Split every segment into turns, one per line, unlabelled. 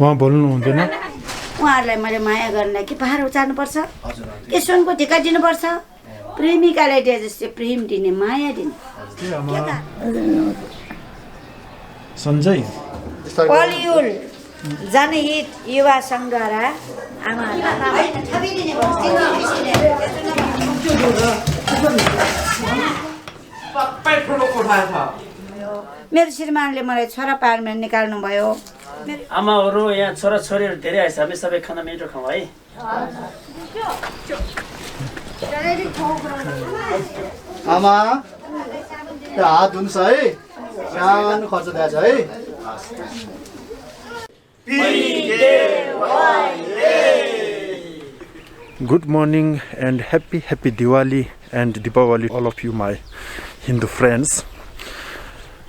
उहाँ बोल्नु हुँदैन
उहाँहरूलाई मैले माया गर्न कि पहाड उचार्नुपर्छ कि सुनको ढिका दिनुपर्छ प्रेमिकालाई दिए जस्तै प्रेम दिने माया दिने
सञ्जय
कलियुग जनहित युवा सङ्घद्वारा मेरो श्रीमानले मलाई छोरा पारमा निकाल्नु भयो
आमाहरू यहाँ छोराछोरीहरू धेरै आएछ हामी सबै खाना मिठो खाउँ है
आमा हात धुन्छ है सानो खर्च दिएछ है
Good morning and happy Diwali and Deepavali all of you my Hindu friends.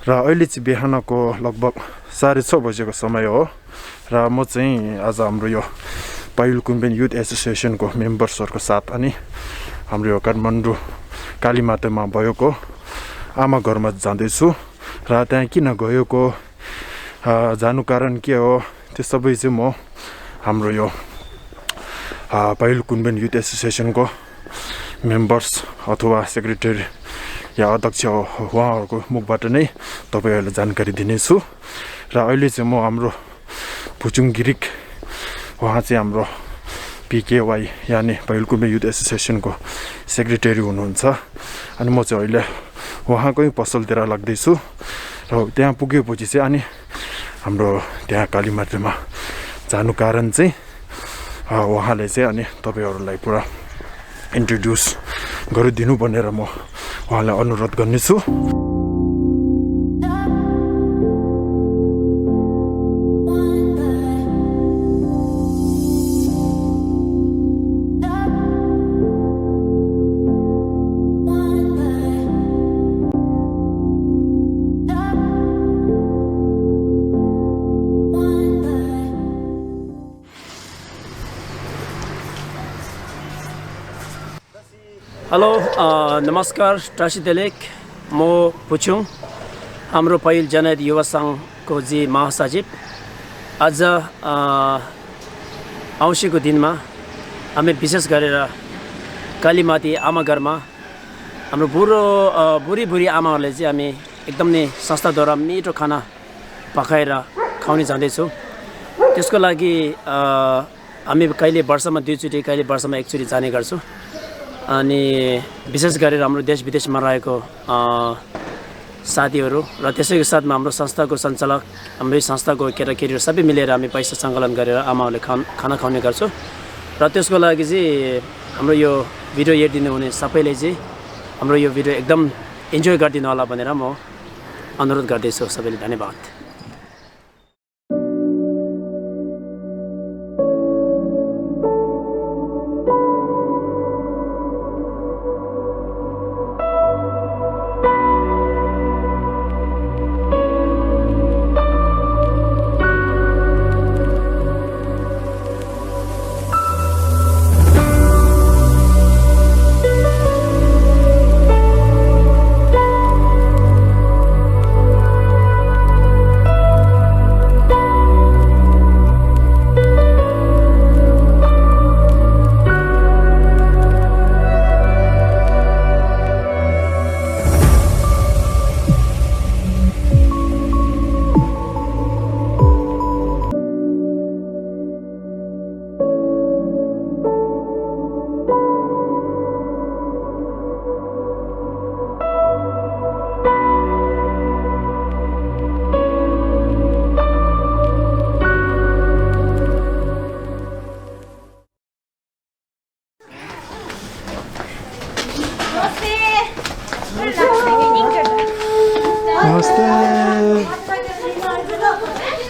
र अहिले चाहिँ बिहानको लगभग 6:30 बजेको समय हो र म चाहिँ आज हाम्रो यो पायुल कुम्बेन युथ एसोसिएसनको मेम्बर्सहरुको साथ अनि हाम्रो यो काठमाडौँ कालीमातामा भएको आमा घरमा जाँदै छु र त्यहाँ किन गएको जानु कारण के हो त्यो सबै चाहिँ म हाम्रो यो पायुल कुम्बेन युथ एसोसिएसनको मेम्बर्स अथवा सेक्रेटरी या अध्यक्ष उहाँहरूको मुखबाट नै तपाईहरुलाई जानकारी दिनेछु र अहिले चाहिँ म हाम्रो पुचुङ गिरिक उहाँ चाहिँ हाम्रो PKY यानी पायुल कुम्बेन युथ एसोसिएसनको सेक्रेटरी हुनुहुन्छ अनि म चाहिँ अहिले उहाँकै पसलतिर लाग्दैछु र त्यहाँ पुगेपछि चाहिँ अनि हाम्रो त्यहाँ कालीमातामा जानु कारण चाहिँ उहाँले चाहिँ अनि तपाईहरुलाई पुरा इन्ट्रोड्युस गरिदिनु भनेर म उहाँलाई अनुरोध गर्नेछु
हेलो नमस्कार टासी तेलेक म पुचुङ हाम्रो पहिल जनहित युवा सङ्घको जी महासचिव आज औँसीको दिनमा हामी विशेष गरेर कालीमाती आमा घरमा हाम्रो बुढी आमाहरूले चाहिँ हामी एकदम नै संस्थाद्वारा मिठो खाना पकाएर खुवाउने जाँदैछौँ त्यसको लागि हामी कहिले वर्षमा 2 चोटि कहिले वर्षमा 1 चोटि जाने गर्छौँ अनि विशेष गरेर हाम्रो देश विदेशमा रहेको साथीहरू र त्यसैको साथमा हाम्रो संस्थाको सञ्चालक हाम्रो संस्थाको केटाकेटीहरू सबै मिलेर हामी पैसा सङ्कलन गरेर आमाहरूले खाना खुवाउने गर्छौँ र त्यसको लागि चाहिँ हाम्रो यो भिडियो हेरिदिनु हुने सबैले चाहिँ हाम्रो यो भिडियो एकदम इन्जोय गरिदिनु होला भनेर म अनुरोध गर्दैछु सबैले धन्यवाद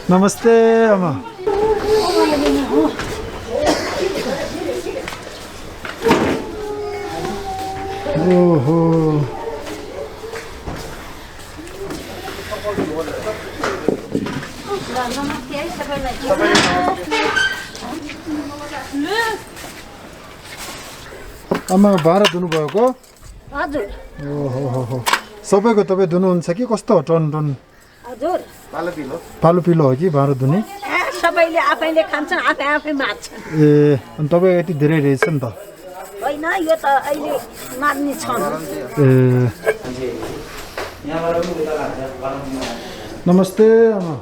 नमस्ते आमा ओहो आमा भाडा धुनु भएको
हजुर
ओहो सबैको तपाईँ धुनुहुन्छ कि कस्तो टन टन
हजुर
पालो पिलो हो कि भाँडा धुने
सबैले आफैले खान्छन् आफै मार्छन्
ए अनि तपाईँ यति धेरै रहेछ नि त
होइन यो त अहिले मार्ने छन्
ए नमस्ते आमा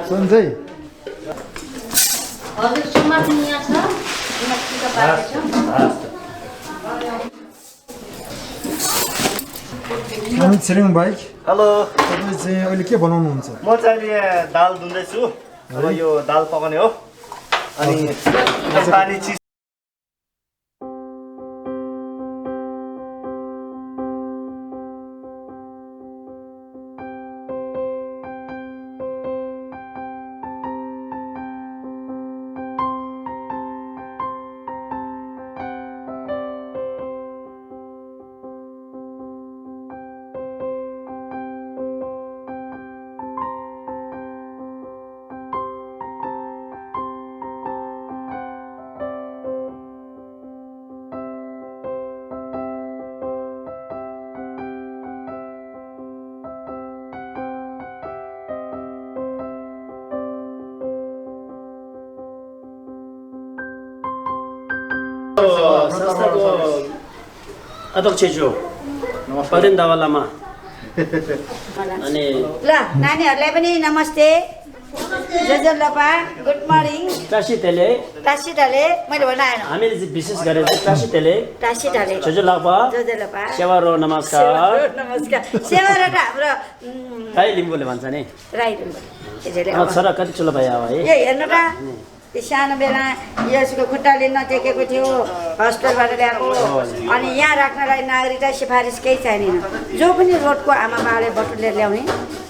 सन्जय
हजुर सुमार्ने यहाँ छ
अमित छिरिङ भाइ
हेलो
तपाईँ चाहिँ अहिले के बनाउनुहुन्छ
म चाहिँ अहिले दाल धुँदैछु अब यो दाल पकाउने हो अनि पानी चिस
संस्थाको अध्यक्षज्यू पदेन दावा लामा अनि
ल नानीहरूलाई पनि नमस्ते जजलपा गुड मर्निङ
टासी तेले
टासिटाले मैले भन्न आएन
हामीले चाहिँ विशेष गरेर चाहिँ टासी तेले
टासिटाले
जजलपा
जजलपा
सेवारो नमस्कार
नमस्कार सेवारो त हाम्रो
राई लिम्बूले भन्छ नि
राई लिम्बू त्यसैले
छोरा कति चुलो भयो अब है
ए हेर्नु त त्यो सानो बेला यसको खुट्टाले नटेकेको थियो हस्पिटलबाट ल्याएको अनि यहाँ राख्नलाई नागरिकता सिफारिस केही चाहिँदैन जो पनि रोडको आमा बाबाले बटुलेर ल्याउने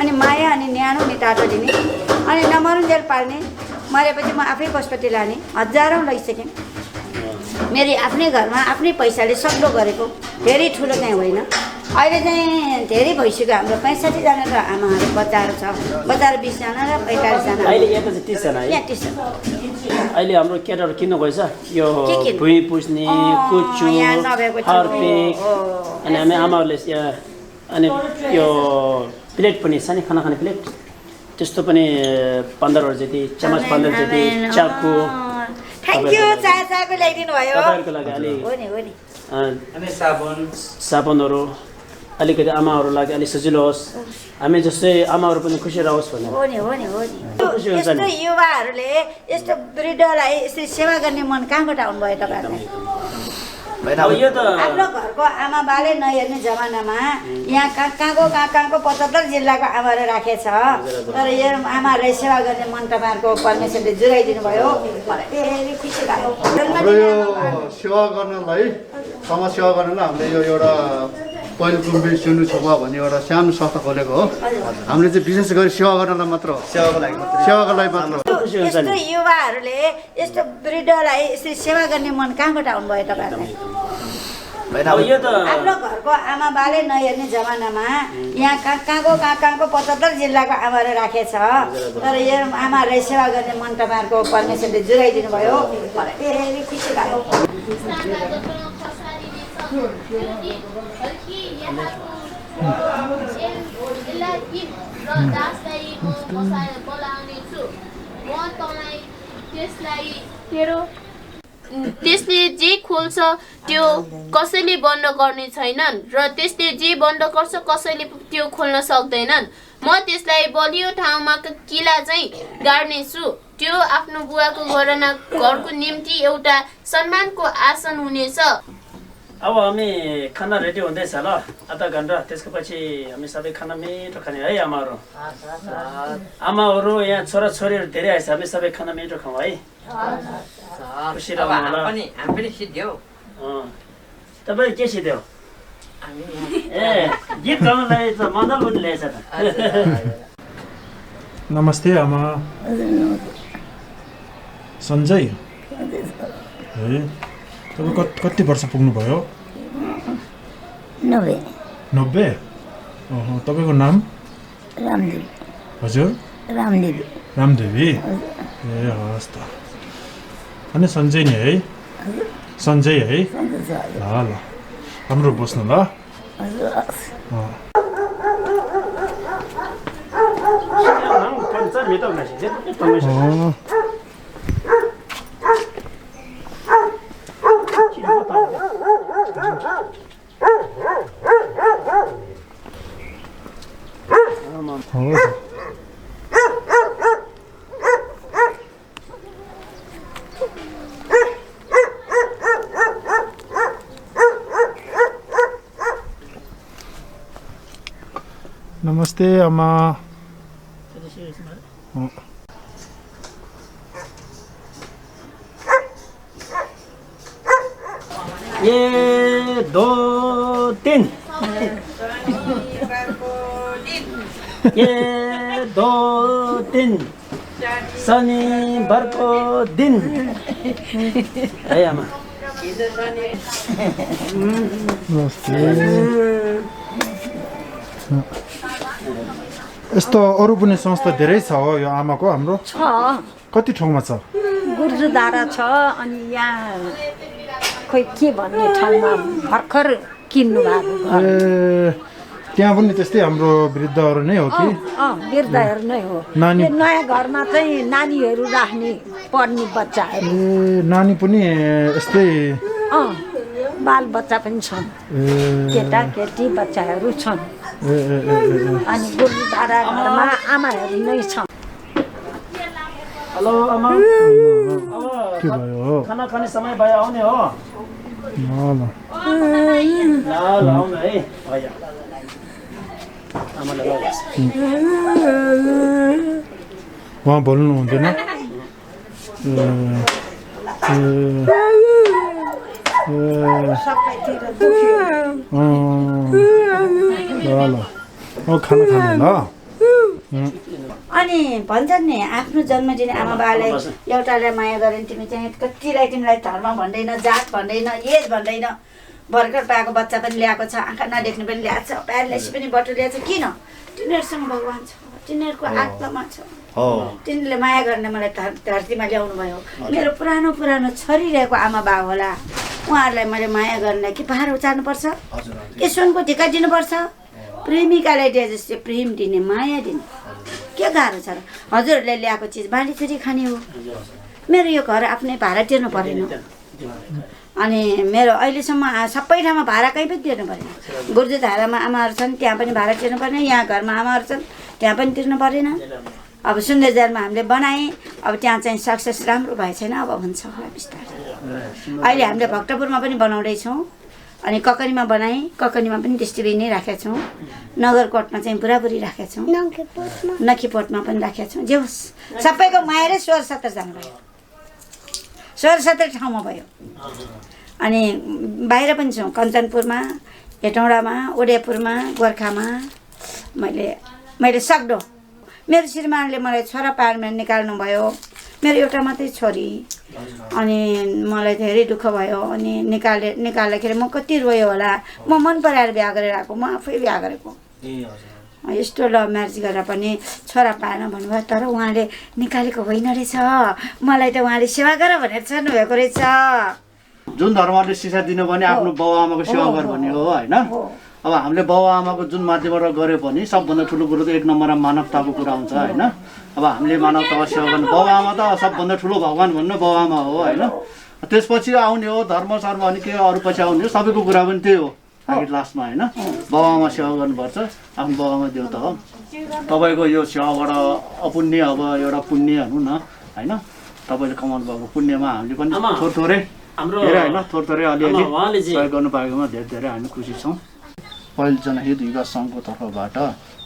अनि माया अनि न्यानो नि तातो दिने अनि नमरुन्जेल पाल्ने मरेपछि म आफै पशुपति लाने हजारौँ लैसकेँ मेरो आफ्नै घरमा आफ्नै पैसाले सक्दो गरेको धेरै ठुलो चाहिँ होइन अहिले चाहिँ धेरै भइसक्यो हाम्रो 65 जना र आमाहरू बच्चाहरू छ बच्चाहरू 20 जना र 45 जना
अहिले यहाँ त 30 जना है
30 जना
अहिले हाम्रो केटाहरू किन्नु गएछ यो
के किन्नु?
भुइँ पुस्ने कुच्चु
यहाँ नभएको थियो।
हार्पिक अनि हामी आमाहरूले यहाँ अनि यो प्लेट पनि सानो खाना खाने प्लेट त्यस्तो पनि 15 जति चमच 15 जति चाकु
थ्याङ्क यू चाको ल्याइदिनु भयो
तपाईँहरूको लागि अलि
हो नि
अनि साबुनहरू अलिकति आमाहरू लागि अलिक सजिलो होस् हामी जस्तै आमाहरू पनि खुसी रहोस् भनेर
हो नि यस्तो युवाहरूले यस्तो वृद्धलाई यसरी सेवा गर्ने मन कहाँबाट आउनुभयो तपाईँहरूलाई
अब यो त
आफ्नो घरको आमा बाले नहेर्ने जमानामा यहाँ कहाँको 75 जिल्लाको आमाहरू राखेछ तर यो आमाहरूलाई सेवा गर्ने मन तपाईँहरूको परमेश्वरले जुराइदिनु भयो मलाई धेरै खुसी लाग्यो
हाम्रो यो सेवा गर्नलाई समाज सेवा गर्नलाई हामीले यो एउटा पहिलो सुन्नु छोपा भन्ने एउटा सानो संस्था खोलेको हो हामीले चाहिँ विशेष गरी सेवा गर्नलाई मात्र
सेवाको लागि मात्र
यस्तो युवाहरूले यस्तो वृद्धलाई यसरी सेवा गर्ने मन कहाँबाट आउनुभयो तपाईँहरूलाई
अब यो त
आफ्नो घरको आमा बाले नहेर्ने जमानामा यहाँ कहाँको 75 जिल्लाको आमाहरू राखेछ तर यो आमाहरूलाई सेवा गर्ने मन तपाईँहरूको परमेश्वरले जुराइदिनु भयो मलाई धेरै खुसी लाग्यो
त्यसले जे खोल्छ त्यो कसैले बन्द गर्ने छैनन् र त्यसले जे बन्द गर्छ कसैले त्यो खोल्न सक्दैनन् म त्यसलाई बलियो ठाउँमा किला चाहिँ गाड्नेछु त्यो आफ्नो बुवाको घरको निम्ति एउटा सम्मानको आसन हुनेछ
अब हामी खाना रेडी हुँदैछ ल आधा घन्टा त्यसको पछि हामी सबै खाना मिठो खाने है आमाहरू यहाँ छोराछोरीहरू धेरै आएछ हामी सबै खाना मिठो खाउँ है खुसी रहनु होला तपाईँ के सिध्यो ए गीत गाउनलाई त मन्दल पनि ल्याएछ त
नमस्ते आमा सञ्जय ए तपाईँ कति वर्ष पुग्नुभयो 90 तपाईँको नाम
रामदेवी
हजुर रामदेवी ए हस् त अनि सञ्जय नि है सञ्जय है ल राम्रो बस्नु ल नमस्ते आमा
ये 2 3 ये 2 3 शनिबारको दिन है आमा
यस्तो अरू पनि संस्था धेरै छ हो यो आमाको हाम्रो
छ
कति ठाउँमा छ
गुरुद्वारा छ अनि यहाँ खोइ के भन्ने ठाउँमा भर्खर किन्नु भएको घर
ए त्यहाँ पनि त्यस्तै हाम्रो वृद्धहरू नै हो कि
वृद्धहरू नै हो
नानी
यो नयाँ घरमा चाहिँ नानीहरू राख्ने पढ्ने बच्चाहरू
ए नानी पनि यस्तै
बाल बच्चा पनि छन् केटा केटी बच्चाहरू छन् अनि गुरुद्वारा घरमा आमाहरू नै छन्
हेलो आमा
के भयो
खाना खाने समय भयो आउने हो
ल
ल आउनु है भयो आमाले
उहाँ बोल्नु हुँदैन ल खाना खाने ल
अनि भन्छन् नि आफ्नो जन्म दिने आमा बाबालाई एउटालाई माया गरेन तिमी चाहिँ कतिलाई तिमीलाई धर्म भन्दैन जात भन्दैन एज भन्दैन भर्खर पाएको बच्चा पनि ल्याएको छ आँखा नदेख्ने पनि ल्याएको छ प्यारेलेसी पनि बटुलिएको छ किन तिनीहरूसँग भगवान् छ तिनीहरूको आत्मा छ तिनीहरूले माया गर्ने मलाई धरतीमा ल्याउनु भयो मेरो पुरानो पुरानो छरिरहेको आमा बाबा होला उहाँहरूलाई मैले माया गर्न कि पहाड उचार्नुपर्छ कि सुनको ढिका दिनुपर्छ प्रेमिकालाई दिए जस्तै प्रेम दिने माया दिने के गाह्रो छ र हजुरहरूले ल्याएको चिज बाँडीचुरी खाने हो मेरो यो घर आफ्नै भाडा तिर्नु परेन अनि मेरो अहिलेसम्म सबै ठाउँमा भाडा कहीँ पनि तिर्नु परेन गुरुद्वारामा आमाहरू छन् त्यहाँ पनि भाडा तिर्नु परेन यहाँ घरमा आमाहरू छन् त्यहाँ पनि तिर्नु परेन अब सुन्दरजारमा हामीले बनाएँ अब त्यहाँ चाहिँ सक्सेस राम्रो भए छैन अब हुन्छ होला बिस्तारै अहिले हामीले भक्तपुरमा पनि बनाउँदैछौँ अनि ककनीमा बनाएँ ककनीमा पनि डिस्ट्रिब्युट नै राखेका छौँ नगरकोटमा चाहिँ बुढाबुढी राखेका छौँ नखीपोटमा पनि राखेका छौँ जे होस् सबैको माया 16-17 जना भयो 16-17 ठाउँमा भयो अनि बाहिर पनि छौँ कञ्चनपुरमा हेटौँडामा उदयपुरमा गोर्खामा मैले सक्दो मेरो श्रीमानले मलाई छोरा पारमा निकाल्नु भयो मेरो एउटा मात्रै छोरी अनि मलाई धेरै दुःख भयो अनि निकाल्दाखेरि म कति रोयो होला म मन पराएर बिहा गरेर आएको म आफै बिहा गरेको यस्तो लभ म्यारेज गरेर पनि छोरा पाएन भन्नुभयो तर उहाँले निकालेको होइन रहेछ मलाई त उहाँले सेवा गर भनेर छान्नुभएको रहेछ
जुन धर्मले शिक्षा दिनु भने आफ्नो बाउ आमाको सेवा गर भन्ने हो होइन अब हामीले बाउ आमाको जुन माध्यमबाट गरे पनि सबभन्दा ठुलो कुरो त 1 नम्बरमा मानवताको कुरा हुन्छ होइन अब हामीले मानवताको सेवा गर्नु बाउ आमा त सबभन्दा ठुलो भगवान् भन्नु बाउ आमा हो होइन त्यसपछि आउने हो धर्म सर्म अनि के अरू पछि आउने हो सबैको कुरा पनि त्यही हो आखिर लास्टमा होइन बाउ आमा सेवा गर्नुपर्छ आफ्नो बाउ आमा देउता हो तपाईँको यो सेवाबाट अपुण्य अब एउटा पुण्य भनौँ न होइन तपाईँले कमाउनु भएको पुण्यमा हामीले पनि थोरै धेरै होइन थोरै अलिअलि सहयोग गर्नु पाएकोमा धेरै धेरै हामी खुसी छौँ पहिलो जनहित युवा सङ्घको तर्फबाट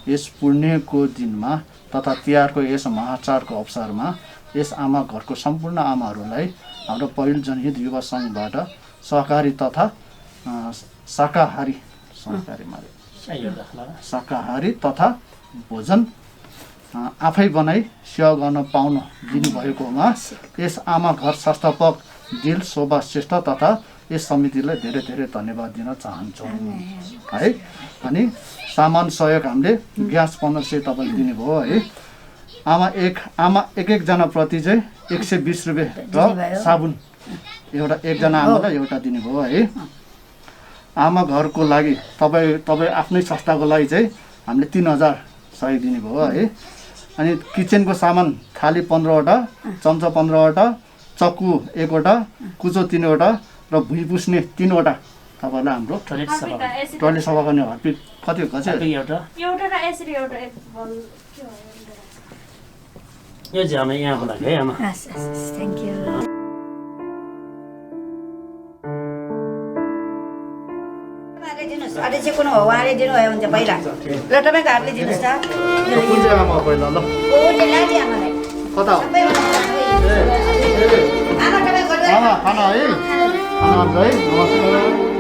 यस पुण्यको दिनमा तथा तिहारको यस महाचाडको अवसरमा यस आमा घरको सम्पूर्ण आमाहरूलाई हाम्रो पहिलो जनहित युवा सङ्घबाट सहकारी तथा शाकाहारी तथा भोजन आफै बनाई सेवा गर्न पाउन दिनुभएकोमा यस आमा घर संस्थापक दिल शोभा श्रेष्ठ तथा यस समितिलाई धेरै धेरै धन्यवाद दिन चाहन्छौँ है अनि सामान सहयोग हामीले ग्यास 1500 तपाईँले दिनुभयो है आमा एकजना प्रति चाहिँ 120 रुपियाँ र साबुन एउटा एकजना आमालाई एउटा दिनुभयो है आमा घरको लागि तपाईँ आफ्नै संस्थाको लागि चाहिँ हामीले 3000 सहयोग दिनुभयो है अनि किचनको सामान थाली 15वटा, चम्चा 15वटा, चक्कु 1वटा, कुचो 3वटा र भुइँ पुस्ने 3वटा तपाईँलाई हाम्रो
टोयलेट सफा
टोयलेट सफा गर्ने हर्पिक कति हो
एउटा
एउटा र यसरी एउटा
यो चाहिँ आमा यहाँको लागि है आमा
थ्याङ्क यू
अध्यक्ष कुन हो उहाँले दिनुभयो हुन्छ पहिला ल तपाईँको हातले दिनुहोस् त
कुन चाहिँ आमा पहिला ल
ओले लाजी आमालाई
कता हो
आमा तपाईँ गर्नु
आमा खाना है खाना है नमस्कार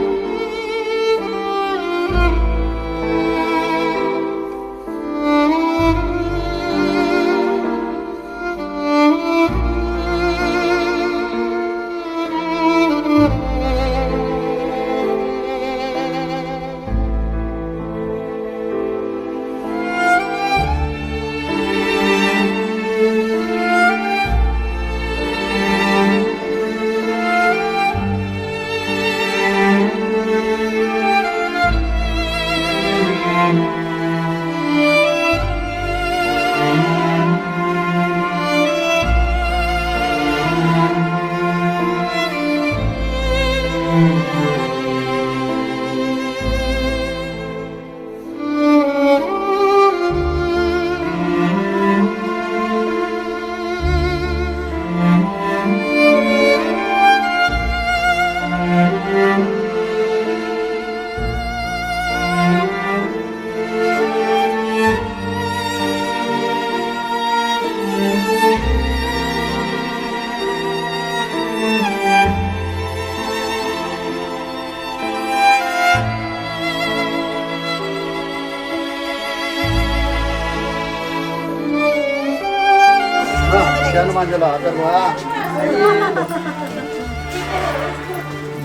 सानो मान्छेलाई हतार भयो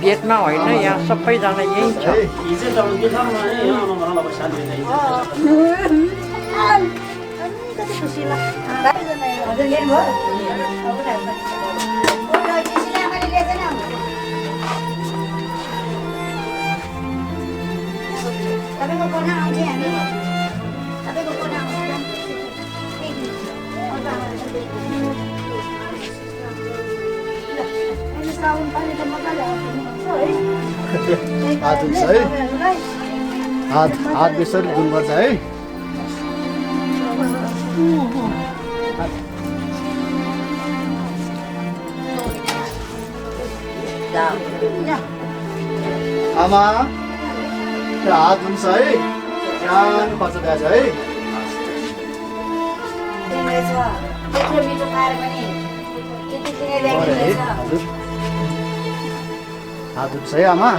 बेदमा होइन यहाँ सबैजना यही छ
हिजो त के थाहा मलाई यहाँ आमा मलाई अब शान्ति नै
कति खुसी लाग्छ हजुर लिनुभयो तपाईँको कोना आउँछ हामी तपाईँको कोना आउँछ
हात हुन्छ है हात बेसरी धुनुपर्छ है आमा हात हुन्छ है सानो बच्चा दिएछ है
त्यत्रो मिठो खाएर पनि त्यति किने ल्याइदिँदैछ
हात हुन्छ है आमा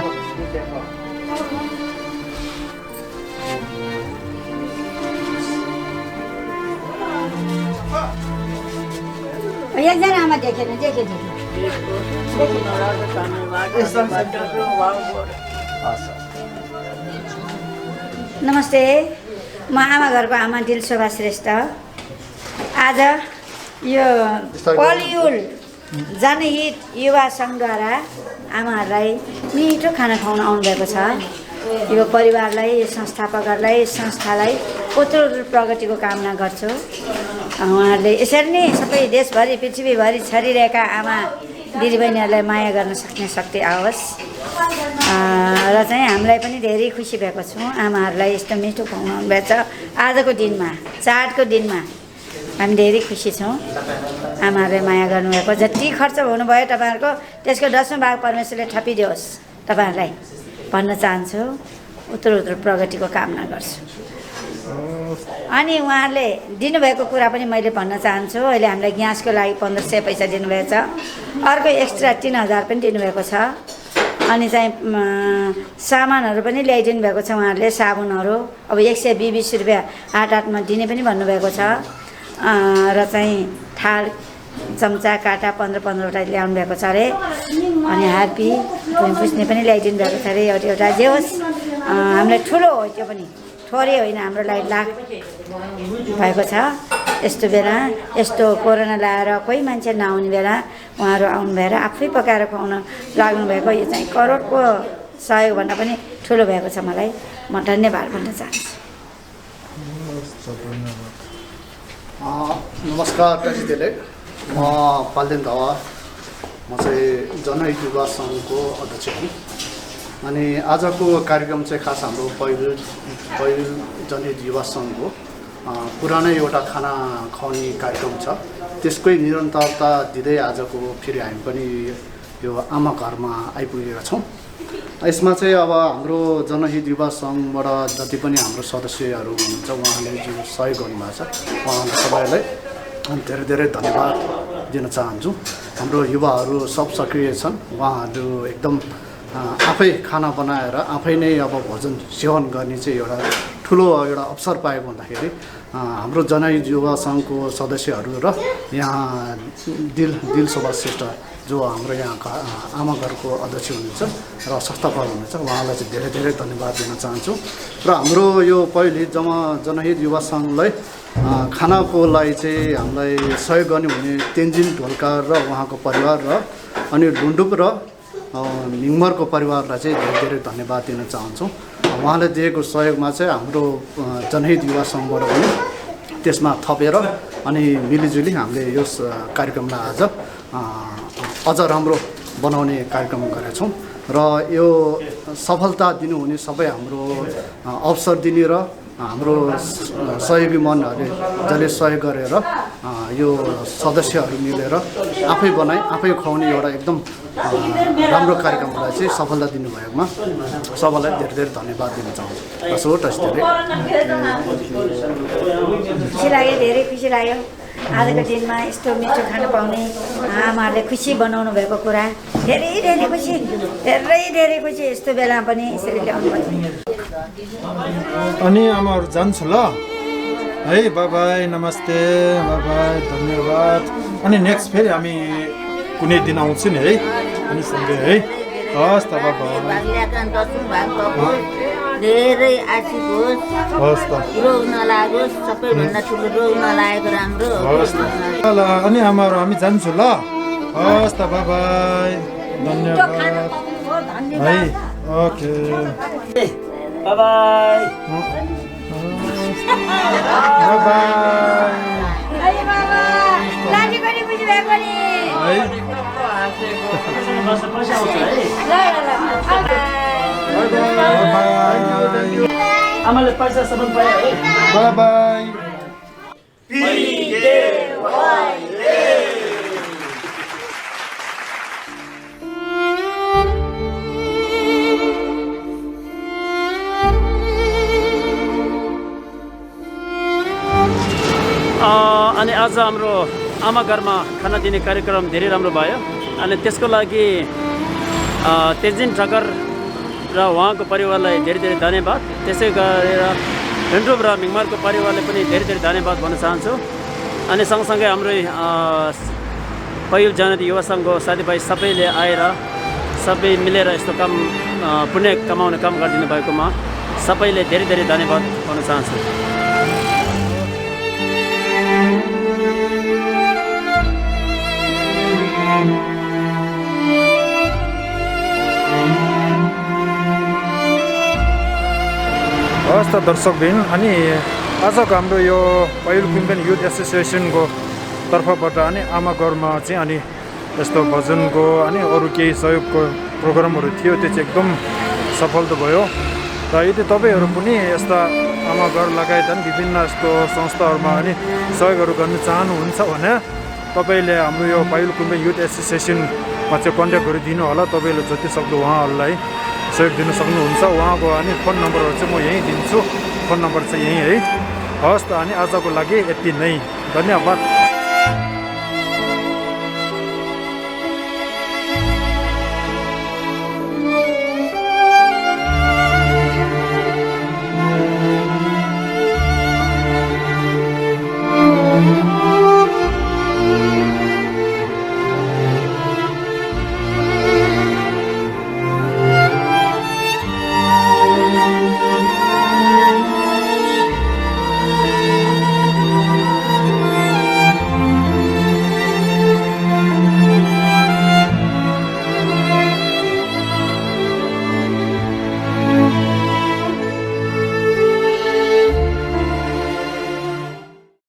एकजना आमा देखेन देखे नमस्ते म आमा घरको आमा दिलशोभा श्रेष्ठ आज यो पलियुल जनहित युवा सङ्घद्वारा आमाहरूलाई मिठो खाना खुवाउन आउनुभएको छ यो परिवारलाई संस्थापकहरूलाई संस्थालाई उत्तरोत्तर प्रगतिको कामना गर्छु उहाँहरूले यसरी नै सबै देशभरि पृथ्वीभरि छरिरहेका आमा दिदीबहिनीहरूलाई माया गर्न सक्ने शक्ति आओस् र चाहिँ हामीलाई पनि धेरै खुसी भएको छौँ आमाहरूलाई यस्तो मिठो खुवाउनु भएको छ आजको दिनमा चाडको दिनमा हामी धेरै खुसी छौँ आमाहरूले माया गर्नुभएको जति खर्च हुनुभयो तपाईँहरूको त्यसको 10औं भाग परमेश्वरले थपिदियोस् तपाईँहरूलाई भन्न चाहन्छु उत्तरोत्तर प्रगतिको कामना गर्छु अनि उहाँहरूले दिनुभएको कुरा पनि मैले भन्न चाहन्छु अहिले हामीलाई ग्यासको लागि 1500 पैसा दिनुभएको छ अर्को एक्स्ट्रा 3000 पनि दिनुभएको छ अनि चाहिँ सामानहरू पनि ल्याइदिनु भएको छ उहाँहरूले साबुनहरू अब 120 रुपियाँ हाटमा दिने पनि भन्नुभएको छ र चाहिँ थाल चम्चा काँटा 15-15वटा ल्याउनु भएको छ अरे अनि हार्पी भुइँ पुस्ने पनि ल्याइदिनु भएको छ अरे एउटा जे होस् हामीलाई ठुलो हो त्यो पनि थोरै होइन हाम्रो लागि लाख भएको छ यस्तो बेला यस्तो कोरोना लाएर कोही मान्छे नआउने बेला उहाँहरू आउनु भएर आफै पकाएर खुवाउन लाग्नुभएको यो चाहिँ करोडको सहयोगभन्दा पनि ठुलो भएको छ मलाई म धन्यवाद भन्न चाहन्छु
नमस्कार दाजुदिदी, म पाल्देन धवा, म चाहिँ जनहित युवा सङ्घको अध्यक्ष हुँ। अनि आजको कार्यक्रम चाहिँ खास हाम्रो पहिलो जनहित युवा सङ्घको पुरानै एउटा खाना खुवाउने कार्यक्रम छ, त्यसकै निरन्तरता दिँदै आजको फेरि हामी पनि यो आमा घरमा आइपुगेका छौँ। यसमा चाहिँ अब हाम्रो जनहित युवा सङ्घबाट जति पनि हाम्रो सदस्यहरू हुनुहुन्छ उहाँले जो सहयोग गर्नुभएको छ उहाँहरू सबैलाई धेरै धेरै धन्यवाद दिन चाहन्छु। हाम्रो युवाहरू सब सक्रिय छन्, उहाँहरू एकदम आफै खाना बनाएर आफै नै अब भोजन सेवन गर्ने चाहिँ एउटा ठुलो एउटा अवसर पाएको हुँदाखेरि हाम्रो जनहित युवा सङ्घको सदस्यहरू र यहाँ दिल सुभाष श्रेष्ठ जो हाम्रो यहाँका आमा घरको अध्यक्ष हुनुहुन्छ र संस्थापक हुनुहुन्छ उहाँलाई चाहिँ धेरै धेरै धन्यवाद दिन चाहन्छु। र हाम्रो यो पहिले जनहित युवा सङ्घलाई खानाको लागि चाहिँ हामीलाई सहयोग गर्ने हुने तेन्जिङ ढोलका र उहाँको परिवार र अनि ढुन्डुप र मिङमरको परिवारलाई चाहिँ धेरै धेरै धन्यवाद दिन चाहन्छु। उहाँले दिएको सहयोगमा चाहिँ हाम्रो जनहित युवा सङ्घबाट पनि त्यसमा थपेर अनि मिलिजुली हामीले यो कार्यक्रमलाई आज अझ राम्रो बनाउने कार्यक्रम गरेका छौँ र यो सफलता दिनुहुने सबै हाम्रो अवसर दिने र हाम्रो सहयोगी मनहरूले जसले सहयोग गरेर यो सदस्यहरू मिलेर आफै बनाई आफै खुवाउने एउटा एकदम राम्रो कार्यक्रमलाई चाहिँ सफलता दिनुभएकोमा सबैलाई धेरै धेरै धन्यवाद दिन चाहन्छु। बस हो टस धेरै
खुसी लाग्यो, धेरै खुसी लाग्यो। आजको दिनमा यस्तो मिठो खाना पाउने आमाहरूले खुसी बनाउनु भएको कुरा धेरै धेरै खुसी, धेरै धेरै खुसी। यस्तो बेला पनि यसरी ल्याउनु पर्छ।
अनि आमाहरू जान्छु ल है, बाई बाई, नमस्ते, बाई बाई, धन्यवाद। अनि नेक्स्ट फेरि हामी कुनै दिन आउँछु नि है, अनि सँगै है। हस् त, बाई बाई।
धेरै आशिष होस्,
हस् त,
रोग नलागोस्, सबैभन्दा ठुलो रोग नलागेको राम्रो
हस् त। ल अनि आमाहरू हामी जान्छु ल। हस् त, बाई बाई, धन्यवाद है। Okay,
by by.
By by.
आमाले पैसा सामान पायो है।
By by.
अनि आज हाम्रो आमा घरमा खाना दिने कार्यक्रम धेरै राम्रो भयो। अनि त्यसको लागि तेन्जिङ ठक्कर र उहाँको परिवारलाई धेरै धेरै धन्यवाद। त्यसै गरेर ढुन्डुप र मिङमरको परिवारलाई पनि धेरै धेरै धन्यवाद भन्न चाहन्छु। अनि सँगसँगै हाम्रो पहिलो जनहित युवा सङ्घको साथीभाइ सबैले आएर सबै मिलेर यस्तो काम पुण्य कमाउने काम गरिदिनु भएकोमा सबैले धेरै धेरै धन्यवाद भन्न चाहन्छु।
हस् त दर्शकबिन, अनि आजको हाम्रो यो पहिलो कुम्बेन युथ एसोसिएसनको तर्फबाट अनि आमा घरमा चाहिँ अनि यस्तो भजनको अनि अरू केही सहयोगको प्रोग्रामहरू थियो, त्यो चाहिँ एकदम सफल त भयो। र यदि तपाईँहरू पनि यस्ता आमा घर लगायत अनि विभिन्न यस्तो संस्थाहरूमा अनि सहयोगहरू गर्न चाहनुहुन्छ भने तपाईँले हाम्रो यो पहिलो कुम्बेन युथ एसोसिएसनमा चाहिँ कन्ट्याक्टहरू दिनु होला। तपाईँले जति सक्दो उहाँहरूलाई सहयोग दिन सक्नुहुन्छ। उहाँको अनि फोन नम्बरहरू चाहिँ म यहीँ दिन्छु, फोन नम्बर चाहिँ यहीँ है। हस् त, अनि आजको लागि यति नै, धन्यवाद।